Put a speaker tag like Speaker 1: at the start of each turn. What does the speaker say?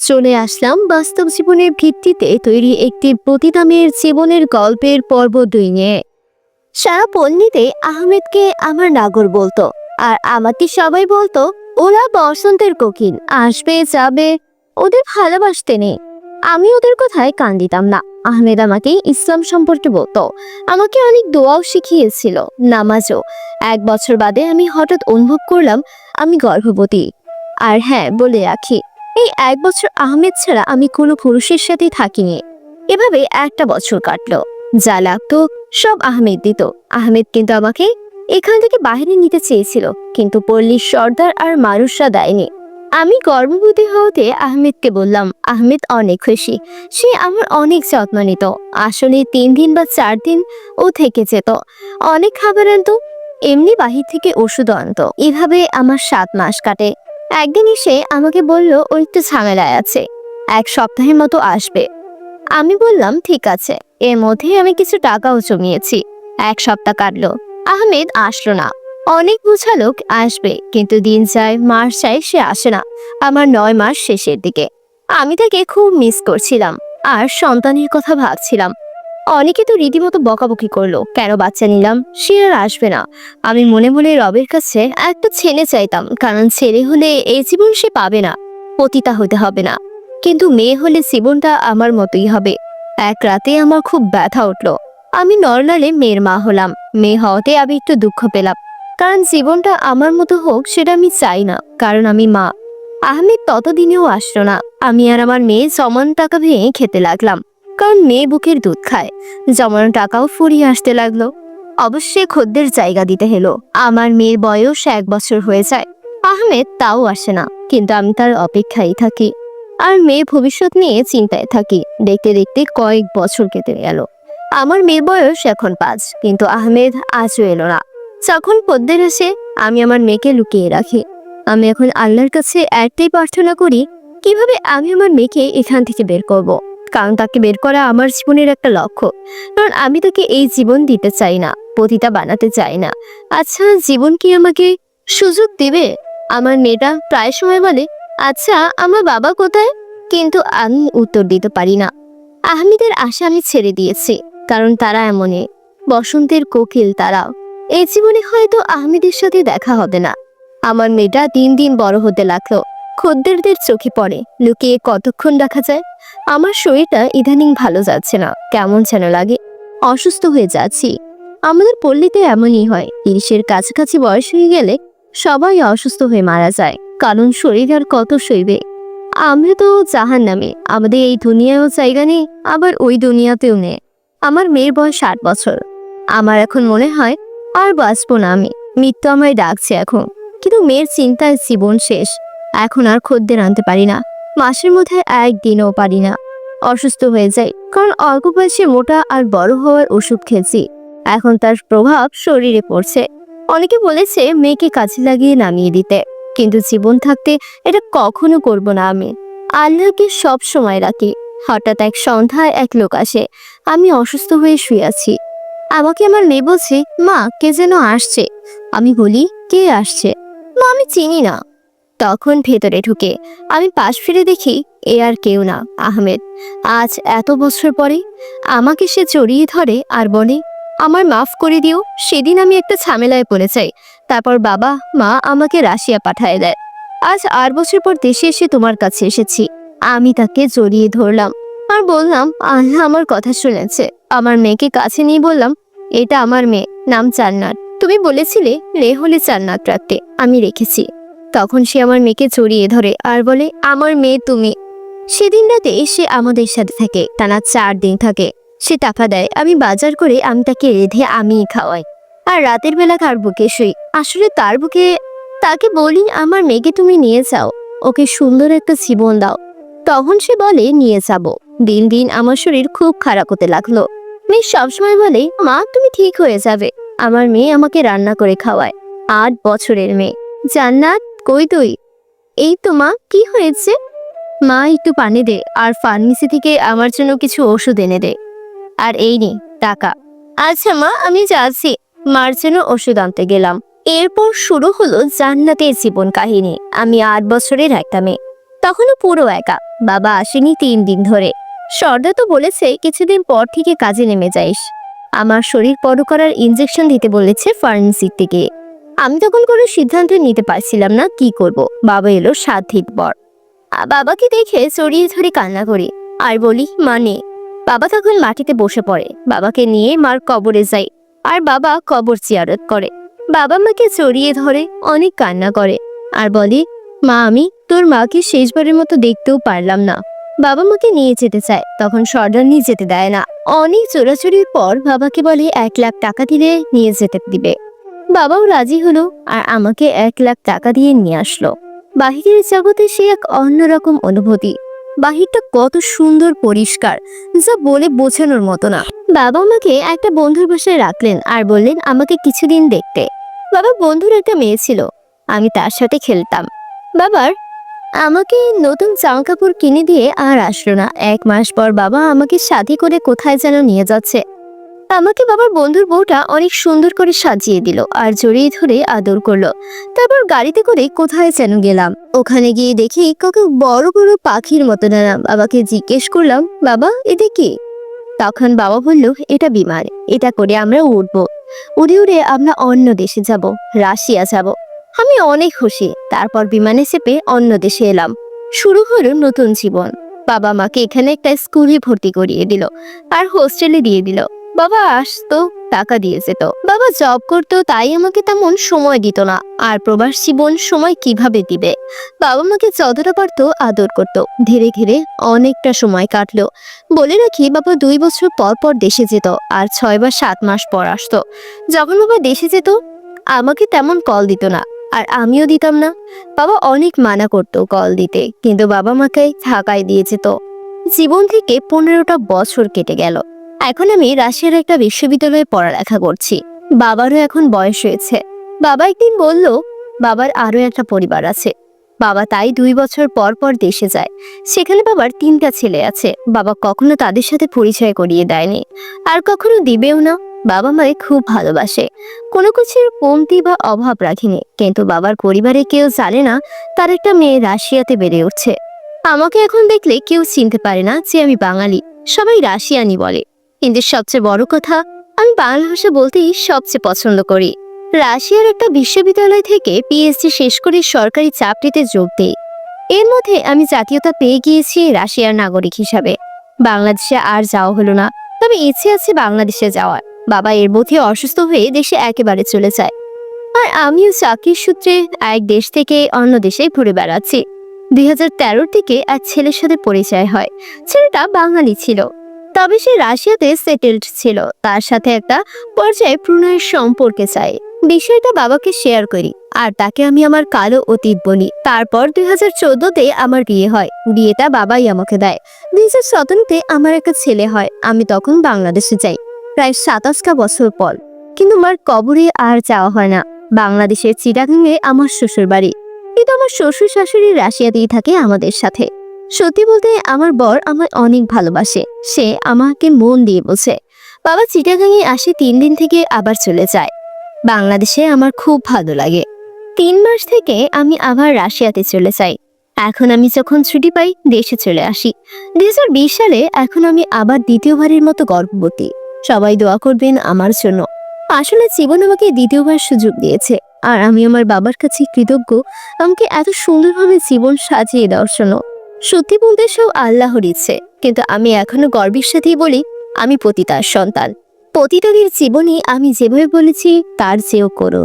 Speaker 1: চলে আসলাম বাস্তব জীবনের ভিত্তিতে তৈরি একটি প্রতিদামের জীবনের গল্পের পর্ব 2 নিয়ে। সারা পল্লীতে আহমেদকে আমার নাগর বলতো, আর আমাকে সবাই বলতো ওরা বসন্তের কোকিল, আসবে যাবে, ওদের ভালোবাসতে নেই। আমি ওদের কথায় কান দিতাম না। আহমেদ আমাকে ইসলাম সম্পর্কে বলতো, আমাকে অনেক দোয়াও শিখিয়েছিল, নামাজও। 1 বছর বাদে আমি হঠাৎ অনুভব করলাম আমি গর্ভবতী। আর হ্যাঁ, বলে রাখি, এই 1 বছর আহমেদ ছাড়া আমি কোনো পুরুষের সাথে থাকিনি। এভাবে 1টা বছর কাটলো। যা লাগতো সব আহমেদ দিত। আহমেদ কিন্তু আমাকে এখান থেকে বাইরে নিতে চেয়েছিল, কিন্তু পল্লীর সর্দার আর মানুষরা দেয়নি। আমি গর্ভবতী হতে আহমেদকে বললাম। আহমেদ অনেক খুশি, সে আমার অনেক যত্ন নিত। আসলে 3 দিন বা 4 দিন ও থেকে যেত, অনেক খাবার আনতো, এমনি বাহির থেকে ওষুধ আনতো। এভাবে আমার 7 মাস কাটে। একদিন এসে আমাকে বলল ও একটু ঝামেলায় আছে, 1 সপ্তাহের মতো আসবে। আমি বললাম ঠিক আছে। এর মধ্যে আমি কিছু টাকাও জমিয়েছি। 1 সপ্তাহ কাটলো, আহমেদ আসলো না। অনেক বোঝালো আসবে, কিন্তু দিন যায় মাস যায়, সে আসে না। আমার 9 মাস শেষের দিকে। আমি তাকে খুব মিস করছিলাম আর সন্তানের কথা ভাবছিলাম। অনেকে তো রীতিমতো বকাবকি করলো, কেন বাচ্চা নিলাম, সে আর আসবে না। আমি মনে মনে রবের কাছে একটা ছেলে চাইতাম, কারণ ছেলে হলে এই জীবন সে পাবে না, পতিতা হতে হবে না। কিন্তু মেয়ে হলে জীবনটা আমার মতোই হবে। এক রাতে আমার খুব ব্যথা উঠলো। আমি নরনালে মেয়ের মা হলাম। মেয়ে হওয়াতে আমি একটু দুঃখ পেলাম, কারণ জীবনটা আমার মতো হোক সেটা আমি চাই না, কারণ আমি মা। আহমেদ ততদিনেও আসলো না। আমি আর আমার মেয়ে জমানো টাকা ভেঙে খেতে লাগলাম, কারণ মেয়ে বুকের দুধ খায়। জমানো টাকাও ফুরিয়ে আসতে লাগলো। অবশ্যই খদ্দের জায়গা দিতে হলো। আমার মেয়ের বয়স 1 বছর হয়ে যায়। আহমেদ তাও আসে না, কিন্তু আমি তার অপেক্ষায় থাকি আর মেয়ে ভবিষ্যৎ নিয়ে চিন্তায় থাকি। দেখতে দেখতে কয়েক বছর কেটে গেল। আমার মেয়ের বয়স এখন 5, কিন্তু আহমেদ আজও এলো না। যখন খদ্দের আসে আমি আমার মেয়েকে লুকিয়ে রাখি। আমি এখন আল্লাহর কাছে একটাই প্রার্থনা করি, কিভাবে আমি আমার মেয়েকে এখান থেকে বের করব। কারণ তাকে বের করা আমার জীবনের একটা লক্ষ্য। কারণ আমি তাকে এই জীবন দিতে চাই না, পতিতা বানাতে চাই না। আচ্ছা, জীবন কি আমাকে সুযোগ দেবে? আমার মেয়েটা প্রায় সময় বলে, আচ্ছা আমার বাবা কোথায়? কিন্তু আমি উত্তর দিতে পারি না। আহমেদের আশা আমি ছেড়ে দিয়েছি, কারণ তারা এমনই, বসন্তের কোকিল তারা। এই জীবনে হয়তো আহমেদের সাথে দেখা হবে না। আমার মেয়েটা দিন দিন বড় হতে লাগলো। খদ্দেরদের চোখে পড়ে, লুকিয়ে কতক্ষণ রাখা যায়। আমার শরীরটা ইদানিং ভালো যাচ্ছে না, কেমন যেন লাগে, অসুস্থ হয়ে যাচ্ছি। আমাদের পল্লীতে এমনই হয়, 30-এর কাছাকাছি বয়স হয়ে গেলে সবাই অসুস্থ হয়ে মারা যায়, কারণ শরীর আর কত সইবে। আমরা তো জাহান্নামে, আমাদের এই দুনিয়ায়ও জায়গা নেই, আবার ওই দুনিয়াতেও নেই। আমার মেয়ের বয়স 8 বছর। আমার এখন মনে হয় আর বাঁচবো না আমি, মৃত্যু আমায় ডাকছে এখন। কিন্তু মেয়ের চিন্তায় জীবন শেষ। এখন আর খদ্দের আনতে পারি না, মাসের মধ্যে একদিনও পারি না। অসুস্থ হয়ে যাই, কারণ অল্প বয়সে মোটা আর বড় হওয়ার ওষুধ খেয়েছি। এখন তার প্রভাব শরীরে পড়ছে। অনেকে বলেছে মেয়েকে কাজে লাগিয়ে নামিয়ে দিতে, কিন্তু জীবন থাকতে এটা কখনো করব না আমি। আল্লাহকে সব সময় রাখি। হঠাৎ এক সন্ধ্যায় এক লোক আসে। আমি অসুস্থ হয়ে শুয়ে আছি। আমাকে আমার মেয়ে বলছে, মা কে যেন আসছে। আমি বলি, কে আসছে? মা, আমি চিনি না। তখন ভেতরে ঢুকে আমি পাশ ফিরে দেখি এ আর কেউ না, আহমেদ। আজ এত বছর পরে আমাকে সে জড়িয়ে ধরে আর বলে, আমার মাফ করে দিও, সেদিন আমি একটা ঝামেলায় পড়ে যাই, তারপর বাবা মা আমাকে রাশিয়া পাঠায় দেয়। আজ 8 বছর পর দেশে এসে তোমার কাছে এসেছি। আমি তাকে জড়িয়ে ধরলাম আর বললাম, আল্লাহ আমার কথা শুনেছে। আমার মেয়েকে কাছে নিয়ে বললাম, এটা আমার মেয়ে, নাম জান্নাত। তুমি বলেছিলে লে হলে জান্নাত রাখতে, আমি রেখেছি। তখন সে আমার মেয়েকে জড়িয়ে ধরে আর বলে, আমার মেয়ে তুমি। সেদিন রাতে সে আমাদের সাথে থাকে, টানা 4 দিন থাকে। সে টাকা দেয়, আমি বাজার করে আমি তাকে রেঁধে আমিই খাওয়াই, আর রাতের বেলা তার বুকে শুই। আসলে তার বুকে। তাকে বলি, আমার মেয়েকে তুমি নিয়ে যাও, ওকে সুন্দর একটা জীবন দাও। তখন সে বলে, নিয়ে যাব। দিন দিন আমার শরীর খুব খারাপ হতে লাগলো। মেয়ে সবসময় বলে, মা তুমি ঠিক হয়ে যাবে। আমার মেয়ে আমাকে রান্না করে খাওয়ায়। 8 বছরের মেয়ে। জান্নাত, কই তুই? এই তো মা, কি হয়েছে? মা একটু পানি দে, আর ফার্মেসি থেকে আমার জন্য কিছু ওষুধ এনে দে। আর এই নে টাকা। আচ্ছা মা, আমি যাচ্ছি। মার জন্য ওষুধ আনতে গেলাম। এরপর শুরু হলো জান্নাতের জীবন কাহিনী। আমি 8 বছরের একটা মেয়ে। তখনও পুরো একা। বাবা আসেনি 3 দিন ধরে। সর্দা তো বলেছে কিছুদিন পর থেকে কাজে নেমে যাইস। আমার শরীর বড় করার ইনজেকশন দিতে বলেছে ফার্মেসি থেকে। আমি তখন কোনো সিদ্ধান্ত নিতে পারছিলাম না কি করব। বাবা এলো 7 দিন পর। বাবাকে দেখে জড়িয়ে ধরে কান্না করি আর বলি মানে। বাবা তখন মাটিতে বসে পড়ে। বাবাকে নিয়ে মার কবরে যাই আর বাবা কবর জিয়ারত করে। বাবা মাকে জড়িয়ে ধরে অনেক কান্না করে আর বলে, মা আমি তোর মাকে শেষবারের মতো দেখতেও পারলাম না। বাবা মাকে নিয়ে যেতে চায়, তখন সর্দার নিয়ে যেতে দেয় না। অনেক চোরাচুরির পর বাবাকে বলে 1 লাখ টাকা দিলে নিয়ে যেতে দিবে। বাবাও রাজি হলো আর আমাকে 1 লাখ টাকা দিয়ে নিয়ে আসলো। বাহিরের জগতে সে এক অন্যরকম অনুভূতি। বাহিরটা কত সুন্দর পরিষ্কার, যা বলে বোঝানোর মতো না। বাবা আমাকে একটা বন্ধুর বাসায় রাখলেন আর বললেন আমাকে কিছুদিন দেখতে। বাবা বন্ধুর একটা মেয়ে ছিল, আমি তার সাথে খেলতাম। বাবার আমাকে নতুন জামা কাপড় কিনে দিয়ে আর আসলো না। 1 মাস পর বাবা আমাকে সাথে করে কোথায় যেন নিয়ে যাচ্ছে। আমাকে বাবার বন্ধুর বউটা অনেক সুন্দর করে সাজিয়ে দিল আর জড়িয়ে ধরে আদর করলো। তারপর গাড়িতে করে কোথায় যেন গেলাম। ওখানে গিয়ে দেখি কাউকে বড় বড় পাখির মতো নানা। বাবাকে জিজ্ঞেস করলাম, বাবা এটা কি? তখন বাবা বলল, এটা বিমান, এটা করে আমরা উড়বো। উড়ে উড়ে আমরা অন্য দেশে যাব, রাশিয়া যাব। আমি অনেক খুশি। তারপর বিমানে চেপে অন্য দেশে এলাম। শুরু হলো নতুন জীবন। বাবা মাকে এখানে একটা স্কুলে ভর্তি করিয়ে দিল আর হোস্টেলে দিয়ে দিল। বাবা আসতো, টাকা দিয়ে যেত। বাবা জব করতো, তাই আমাকে তেমন সময় দিত না। আর প্রবাস জীবন সময় কিভাবে দিবে? বাবা মাকে যতটা পারতো আদর করত। ধীরে ধীরে অনেকটা সময় কাটলো। বলে রাখি, বাবা 2 বছর পর পর দেশে যেত আর 6 বা 7 মাস পর আসতো। যখন বাবা দেশে যেত আমাকে তেমন কল দিত না আর আমিও দিতাম না। বাবা অনেক মানা করতো কল দিতে, কিন্তু বাবা মাকে থাকায় দিয়ে যেত। জীবন থেকে 15টা বছর কেটে গেল। এখন আমি রাশিয়ার একটা বিশ্ববিদ্যালয়ে পড়ালেখা করছি। বাবারও এখন বয়স হয়েছে। বাবা একদিন বলল, বাবার আরো একটা পরিবার আছে। বাবা তাই 2 বছর পর পর দেশে যায়। সেখানে বাবার 3টা ছেলে আছে। বাবা কখনো তাদের সাথে পরিচয় করিয়ে দেয়নি আর কখনো দিবেও না। বাবা মাকে খুব ভালোবাসে, কোনো কিছুর কমতি বা অভাব রাখেনি। কিন্তু বাবার পরিবারে কেউ জানে না তার একটা মেয়ে রাশিয়াতে বেড়ে উঠছে। আমাকে এখন দেখলে কেউ চিনতে পারে না যে আমি বাঙালি, সবাই রাশিয়ানি বলে। কিন্তু সবচেয়ে বড় কথা, আমি বাংলা ভাষা বলতেই সবচেয়ে পছন্দ করি। রাশিয়ার একটা বিশ্ববিদ্যালয় থেকে পিএইচডি শেষ করে সরকারি চাকরিতে যোগ দেই। এর মধ্যে আমি জাতীয়তা পেয়ে গিয়েছি রাশিয়ার নাগরিক হিসাবে। বাংলাদেশে আর যাওয়া হলো না, তবে ইচ্ছে আছে বাংলাদেশে যাওয়ার। বাবা এর মধ্যে অসুস্থ হয়ে দেশে একেবারে চলে যায় আর আমিও চাকরির সূত্রে এক দেশ থেকে অন্য দেশে ঘুরে বেড়াচ্ছি। 2013 থেকে এক ছেলের সাথে পরিচয় হয়। ছেলেটা বাঙালি ছিল, তবে সে রাশিয়াতে সেটেলড ছিল। তার সাথে একটা পর্যায়ে প্রণয়ের সম্পর্কে চাই। বিষয়টা বাবাকে শেয়ার করি আর তাকে আমি আমার কালো অতীত বলি। তারপর 2014-তে আমার বিয়ে হয়। বিয়েটা বাবাই আমাকে দেয়। 2017-তে আমার একটা ছেলে হয়। আমি তখন বাংলাদেশে যাই প্রায় 27টা বছর পর। কিন্তু আমার কবরে আর যাওয়া হয় না। বাংলাদেশের চিটাগাংয়ে আমার শ্বশুর বাড়ি, কিন্তু আমার শ্বশুর শাশুড়ি রাশিয়াতেই থাকে আমাদের সাথে। সত্যি বলতে আমার বর আমায় অনেক ভালোবাসে, সে আমাকে মন দিয়ে বোঝে। বাবা চিটাগাংয়ে আসে 3 দিন থেকে আবার চলে যায়। বাংলাদেশে আমার খুব ভালো লাগে। 3 মাস থেকে আমি আবার রাশিয়াতে চলে যাই। এখন আমি যখন ছুটি পাই দেশে চলে আসি। 2020 সালে এখন আমি আবার দ্বিতীয়বারের মতো গর্ভবতী। সবাই দোয়া করবেন আমার জন্য। আসলে জীবন আমাকে দ্বিতীয়বার সুযোগ দিয়েছে আর আমি আমার বাবার কাছে কৃতজ্ঞ আমাকে এত সুন্দরভাবে জীবন সাজিয়ে দেওয়ার জন্য। সত্যি বলতে সব আল্লাহর ইচ্ছে, কিন্তু আমি এখনো গর্বের সাথেই বলি আমি পতিতার সন্তান। পতিতাদের জীবনে আমি যেভাবে বলেছি তার চেয়েও করো।